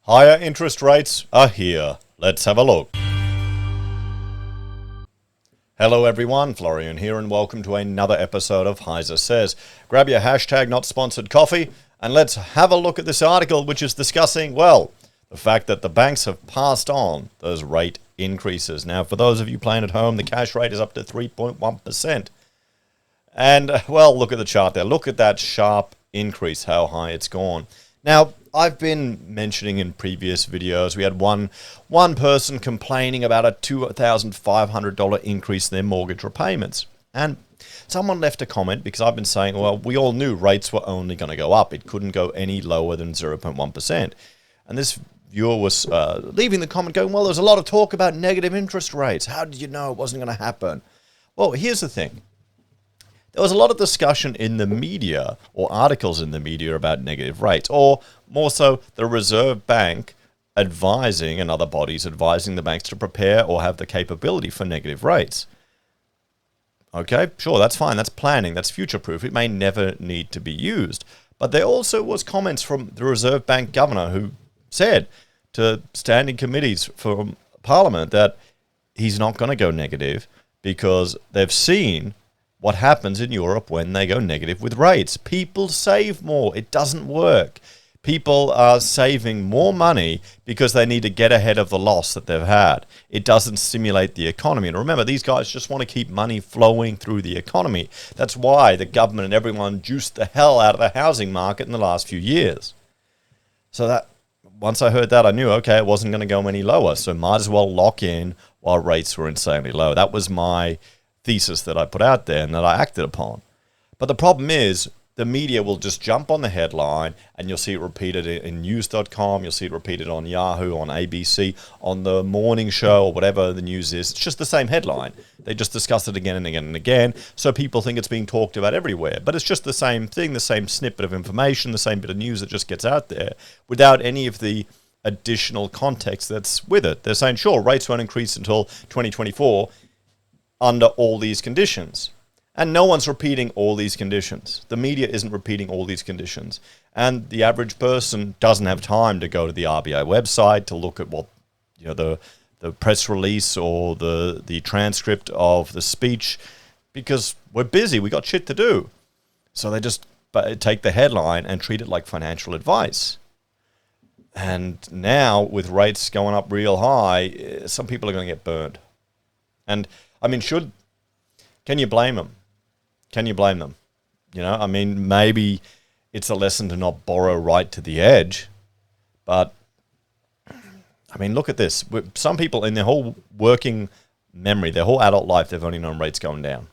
Higher interest rates are here. Let's have a look. Hello everyone, Florian here and welcome to another episode of HeiseSays. Grab your hashtag not sponsored coffee and let's have a look at this article which is discussing, well, the fact that the banks have passed on those rate increases. Now for those of you playing at home, the cash rate is up to 3.1%. And well, look at the chart there. Look at that sharp increase, how high it's gone. Now, I've been mentioning in previous videos, we had one person complaining about a $2,500 increase in their mortgage repayments. And someone left a comment because I've been saying, well, we all knew rates were only going to go up. It couldn't go any lower than 0.1%. And this viewer was leaving the comment going, well, there's a lot of talk about negative interest rates. How did you know it wasn't going to happen? Well, here's the thing. There was a lot of discussion in the media or articles in the media about negative rates, or more so the Reserve Bank advising and other bodies advising the banks to prepare or have the capability for negative rates. Okay, sure, that's fine. That's planning. That's future-proof. It may never need to be used. But there also was comments from the Reserve Bank governor who said to standing committees from Parliament that he's not going to go negative because they've seen what happens in Europe when they go negative with rates. People save more. It doesn't work. People are saving more money because they need to get ahead of the loss that they've had. It doesn't stimulate the economy. And remember, these guys just want to keep money flowing through the economy. That's why the government and everyone juiced the hell out of the housing market in the last few years. So that once I heard that, I knew, okay, it wasn't going to go any lower. So might as well lock in while rates were insanely low. That was my thesis that I put out there and that I acted upon. But the problem is the media will just jump on the headline and you'll see it repeated in news.com, you'll see it repeated on Yahoo, on ABC, on the morning show or whatever the news is. It's just the same headline. They just discuss it again and again and again, so people think it's being talked about everywhere. But it's just the same thing, the same snippet of information, the same bit of news that just gets out there without any of the additional context that's with it. They're saying, sure, rates won't increase until 2024 under all these conditions. And no one's repeating all these conditions. The media isn't repeating all these conditions. And the average person doesn't have time to go to the RBA website to look at what, the press release or the transcript of the speech, because we're busy, we got shit to do. So they just take the headline and treat it like financial advice. And now with rates going up real high, some people are going to get burned. And I mean, can you blame them? Can you blame them? I mean, maybe it's a lesson to not borrow right to the edge. But, I mean, look at this. Some people in their whole working memory, their whole adult life, they've only known rates going down.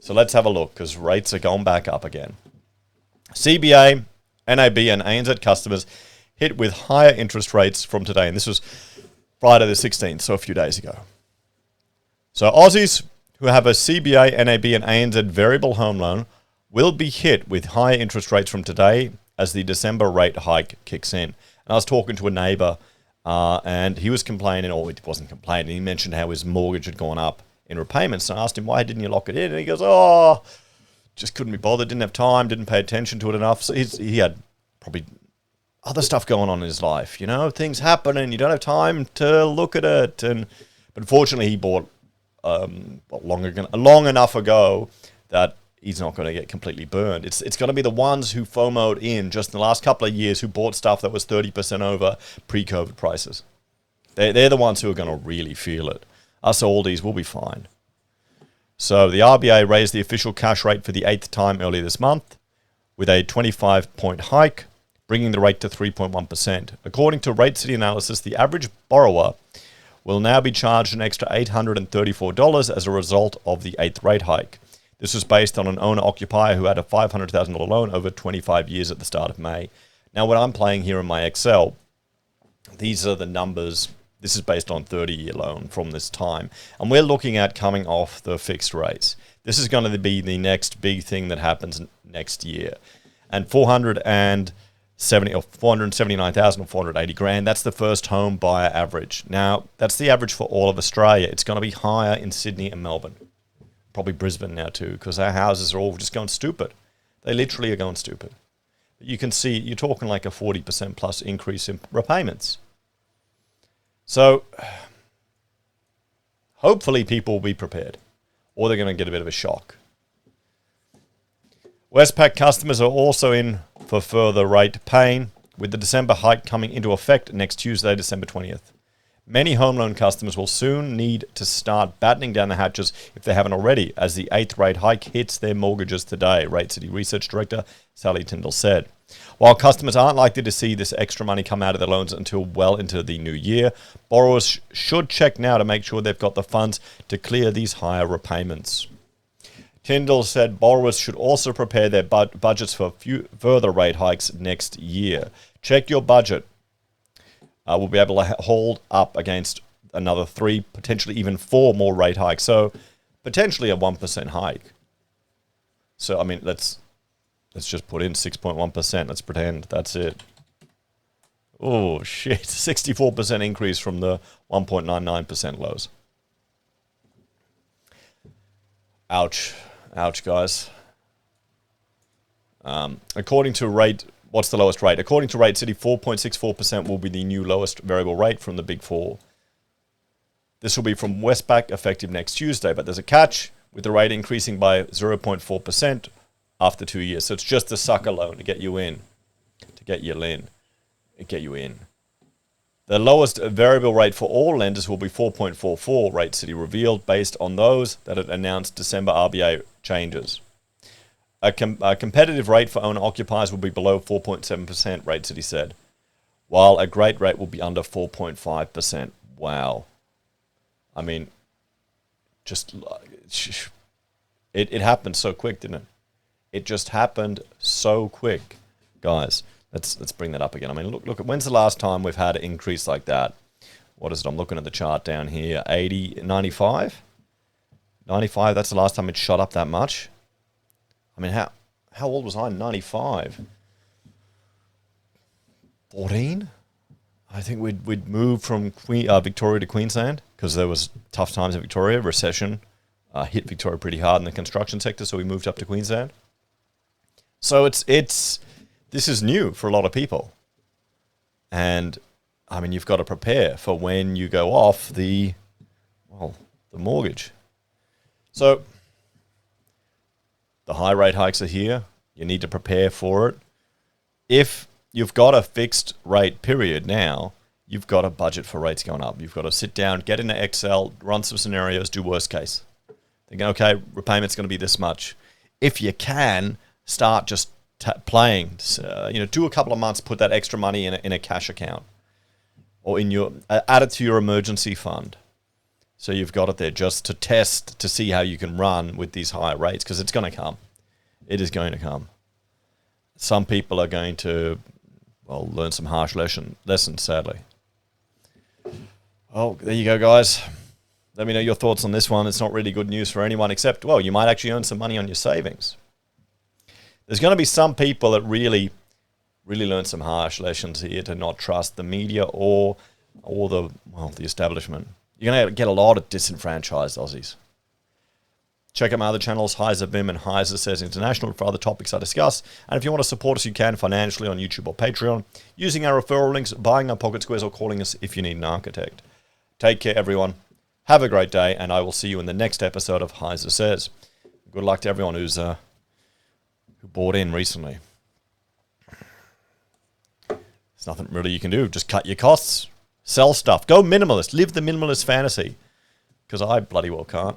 So let's have a look, because rates are going back up again. CBA, NAB, and ANZ customers hit with higher interest rates from today. And this was Friday the 16th, so a few days ago. So Aussies who have a CBA, NAB and ANZ variable home loan will be hit with higher interest rates from today as the December rate hike kicks in. And I was talking to a neighbour and he was complaining, or he wasn't complaining, he mentioned how his mortgage had gone up in repayments. And I asked him, why didn't you lock it in? And he goes, just couldn't be bothered, didn't have time, didn't pay attention to it enough. So he had probably other stuff going on in his life, things happen and you don't have time to look at it. But unfortunately he bought long enough ago that he's not going to get completely burned. It's going to be the ones who FOMO'd in just in the last couple of years who bought stuff that was 30% over pre-COVID prices. They're the ones who are going to really feel it. Us oldies will be fine. So the RBA raised the official cash rate for the 8th time earlier this month with a 25-point hike, bringing the rate to 3.1%. According to Rate City Analysis, the average borrower will now be charged an extra $834 as a result of the 8th rate hike. This was based on an owner-occupier who had a $500,000 loan over 25 years at the start of May. Now, what I'm playing here in my Excel, these are the numbers. This is based on 30-year loan from this time. And we're looking at coming off the fixed rates. This is going to be the next big thing that happens next year. And 479,000 or 480 grand. That's the first home buyer average. Now, that's the average for all of Australia. It's going to be higher in Sydney and Melbourne. Probably Brisbane now too, because our houses are all just going stupid. They literally are going stupid. you can see you're talking like a 40% plus increase in repayments. So hopefully people will be prepared, or they're going to get a bit of a shock. Westpac customers are also in for further rate pain, with the December hike coming into effect next Tuesday, December 20th. Many home loan customers will soon need to start battening down the hatches if they haven't already, as the 8th rate hike hits their mortgages today, Rate City Research Director Sally Tyndall said. While customers aren't likely to see this extra money come out of their loans until well into the new year, borrowers should check now to make sure they've got the funds to clear these higher repayments. Tyndall said borrowers should also prepare their budgets for further rate hikes next year. Check your budget. We'll be able to hold up against another 3, potentially even 4 more rate hikes. So potentially a 1% hike. So, I mean, let's just put in 6.1%. Let's pretend that's it. Oh, shit. 64% increase from the 1.99% lows. Ouch. Ouch, guys. According to rate... What's the lowest rate? According to Rate City, 4.64% will be the new lowest variable rate from the Big Four. This will be from Westpac, effective next Tuesday, but there's a catch, with the rate increasing by 0.4% after 2 years. So it's just a sucker loan to get you in, get you in. The lowest variable rate for all lenders will be 4.44, Rate City revealed, based on those that had announced December RBA changes. A competitive rate for owner-occupiers will be below 4.7%, Rate City said, while a great rate will be under 4.5%. Wow. I mean, just... It happened so quick, didn't it? It just happened so quick. Guys, let's bring that up again. I mean, look, when's the last time we've had an increase like that? What is it? I'm looking at the chart down here. 80, 95? 95, that's the last time it shot up that much. I mean, how old was I in 95? 14? I think we'd moved from Victoria to Queensland because there was tough times in Victoria. Recession hit Victoria pretty hard in the construction sector, so we moved up to Queensland. So this is new for a lot of people. And, I mean, you've got to prepare for when you go off the mortgage. So... the high rate hikes are here. You need to prepare for it. If you've got a fixed rate period now, you've got a budget for rates going up. You've got to sit down, get into Excel, run some scenarios, do worst case. Thinking, okay, repayment's going to be this much. If you can, start just playing. Do a couple of months, put that extra money in a cash account, or add it to your emergency fund. So you've got it there just to test, to see how you can run with these higher rates, because it's going to come. It is going to come. Some people are going to, learn some harsh lessons, sadly. Oh, there you go, guys. Let me know your thoughts on this one. It's not really good news for anyone, except, you might actually earn some money on your savings. There's going to be some people that really, really learn some harsh lessons here to not trust the media or the establishment. You're going to get a lot of disenfranchised Aussies. Check out my other channels, Heise Vim and HeiseSays International, for other topics I discuss. And if you want to support us, you can financially on YouTube or Patreon, using our referral links, buying our pocket squares, or calling us if you need an architect. Take care, everyone. Have a great day, and I will see you in the next episode of HeiseSays. Good luck to everyone who bought in recently. There's nothing really you can do. Just cut your costs. Sell stuff. Go minimalist. Live the minimalist fantasy. Because I bloody well can't.